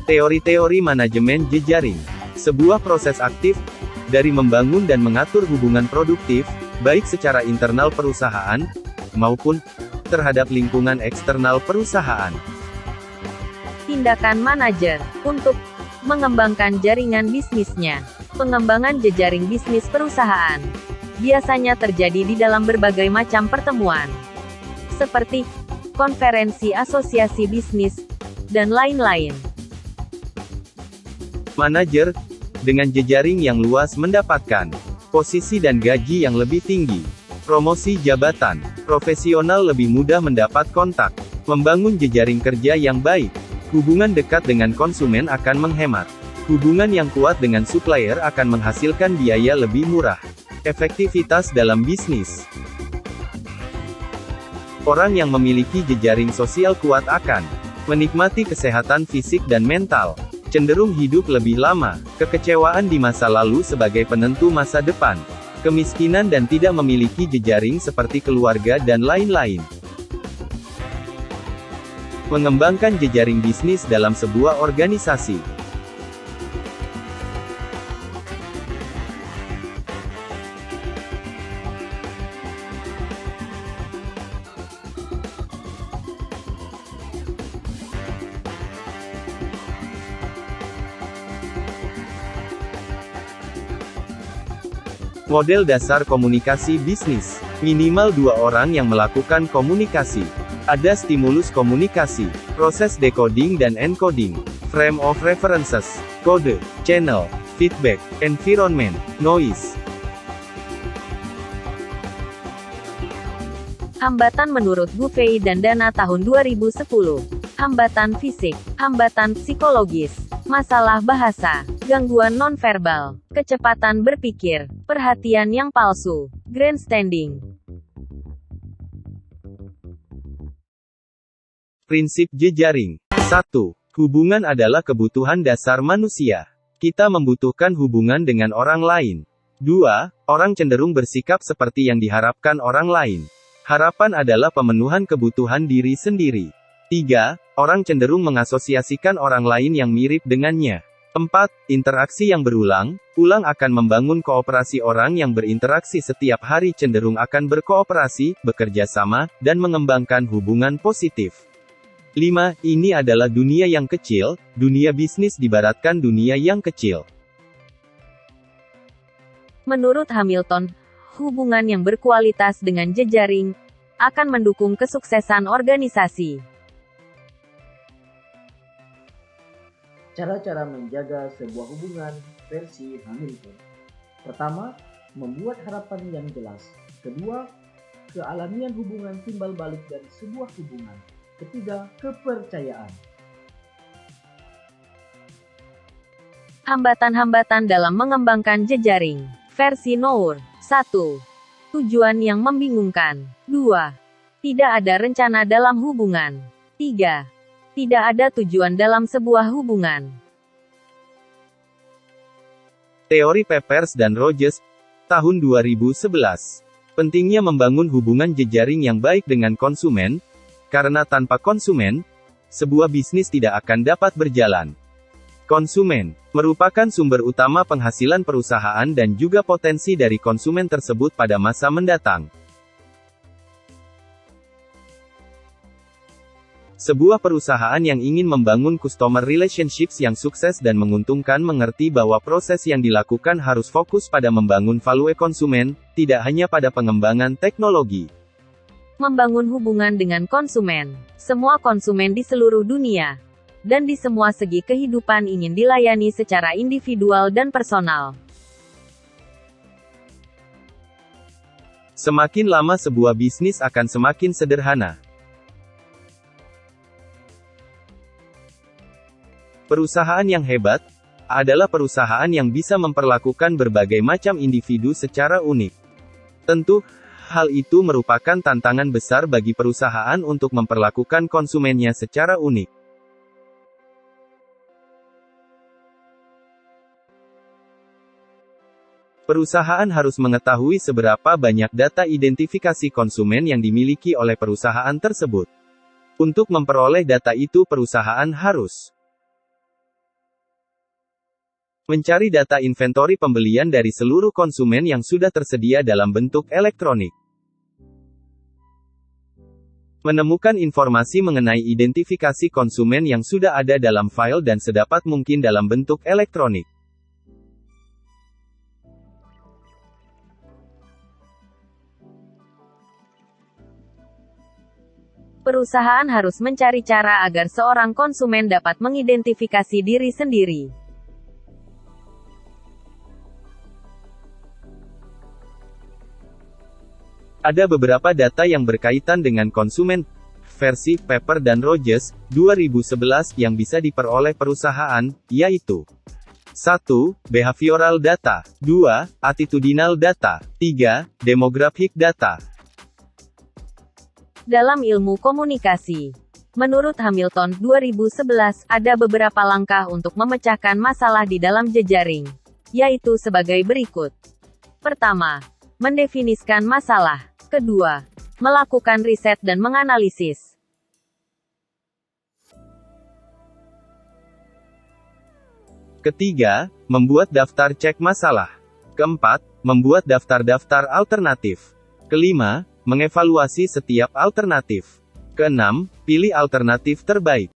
Teori-teori manajemen jejaring. Sebuah proses aktif, dari membangun dan mengatur hubungan produktif, baik secara internal perusahaan, maupun terhadap lingkungan eksternal perusahaan. Tindakan manajer untuk mengembangkan jaringan bisnisnya. Pengembangan jejaring bisnis perusahaan biasanya terjadi di dalam berbagai macam pertemuan, seperti konferensi asosiasi bisnis, dan lain-lain. Manajer dengan jejaring yang luas mendapatkan posisi dan gaji yang lebih tinggi, promosi jabatan, profesional lebih mudah mendapat kontak, membangun jejaring kerja yang baik, hubungan dekat dengan konsumen akan menghemat, hubungan yang kuat dengan supplier akan menghasilkan biaya lebih murah, efektivitas dalam bisnis. Orang yang memiliki jejaring sosial kuat akan menikmati kesehatan fisik dan mental, cenderung hidup lebih lama, kekecewaan di masa lalu sebagai penentu masa depan, kemiskinan dan tidak memiliki jejaring seperti keluarga dan lain-lain. Mengembangkan jejaring bisnis dalam sebuah organisasi. Model dasar komunikasi bisnis. Minimal 2 orang yang melakukan komunikasi. Ada stimulus komunikasi, proses decoding dan encoding, frame of references, kode, channel, feedback, environment, noise. Hambatan menurut Buffet dan Dana tahun 2010. Hambatan fisik, hambatan psikologis, masalah bahasa, gangguan nonverbal, kecepatan berpikir, perhatian yang palsu, grandstanding. Prinsip jejaring. 1. Hubungan adalah kebutuhan dasar manusia. Kita membutuhkan hubungan dengan orang lain. 2. Orang cenderung bersikap seperti yang diharapkan orang lain. Harapan adalah pemenuhan kebutuhan diri sendiri. 3. Orang cenderung mengasosiasikan orang lain yang mirip dengannya. 4. Interaksi yang berulang-ulang akan membangun kooperasi. Orang yang berinteraksi setiap hari cenderung akan berkooperasi, bekerja sama, dan mengembangkan hubungan positif. 5. Ini adalah dunia yang kecil, dunia bisnis dibaratkan dunia yang kecil. Menurut Hamilton, hubungan yang berkualitas dengan jejaring akan mendukung kesuksesan organisasi. Cara-cara menjaga sebuah hubungan versi Hamilton. Pertama, membuat harapan yang jelas. Kedua, kealamian hubungan timbal balik dari sebuah hubungan. Ketiga, kepercayaan. Hambatan-hambatan dalam mengembangkan jejaring. Versi Nour. 1. Tujuan yang membingungkan. 2. Tidak ada rencana dalam hubungan. 3. Tidak ada tujuan dalam sebuah hubungan. Teori Pepers dan Rogers, tahun 2011. Pentingnya membangun hubungan jejaring yang baik dengan konsumen, karena tanpa konsumen, sebuah bisnis tidak akan dapat berjalan. Konsumen merupakan sumber utama penghasilan perusahaan dan juga potensi dari konsumen tersebut pada masa mendatang. Sebuah perusahaan yang ingin membangun customer relationships yang sukses dan menguntungkan mengerti bahwa proses yang dilakukan harus fokus pada membangun value konsumen, tidak hanya pada pengembangan teknologi. Membangun hubungan dengan konsumen. Semua konsumen di seluruh dunia dan di semua segi kehidupan ingin dilayani secara individual dan personal. Semakin lama sebuah bisnis akan semakin sederhana. Perusahaan yang hebat adalah perusahaan yang bisa memperlakukan berbagai macam individu secara unik. Tentu, hal itu merupakan tantangan besar bagi perusahaan untuk memperlakukan konsumennya secara unik. Perusahaan harus mengetahui seberapa banyak data identifikasi konsumen yang dimiliki oleh perusahaan tersebut. Untuk memperoleh data itu, perusahaan harus Mencari data inventory pembelian dari seluruh konsumen yang sudah tersedia dalam bentuk elektronik. Menemukan informasi mengenai identifikasi konsumen yang sudah ada dalam file dan sedapat mungkin dalam bentuk elektronik. Perusahaan harus mencari cara agar seorang konsumen dapat mengidentifikasi diri sendiri. Ada beberapa data yang berkaitan dengan konsumen, versi Pepper dan Rogers, 2011, yang bisa diperoleh perusahaan, yaitu 1. Behavioral data, 2. Attitudinal data, 3. Demographic data. Dalam ilmu komunikasi, menurut Hamilton 2011, ada beberapa langkah untuk memecahkan masalah di dalam jejaring, yaitu sebagai berikut. Pertama, mendefinisikan masalah. Kedua, melakukan riset dan menganalisis. Ketiga, membuat daftar cek masalah. Keempat, membuat daftar-daftar alternatif. Kelima, mengevaluasi setiap alternatif. Keenam, pilih alternatif terbaik.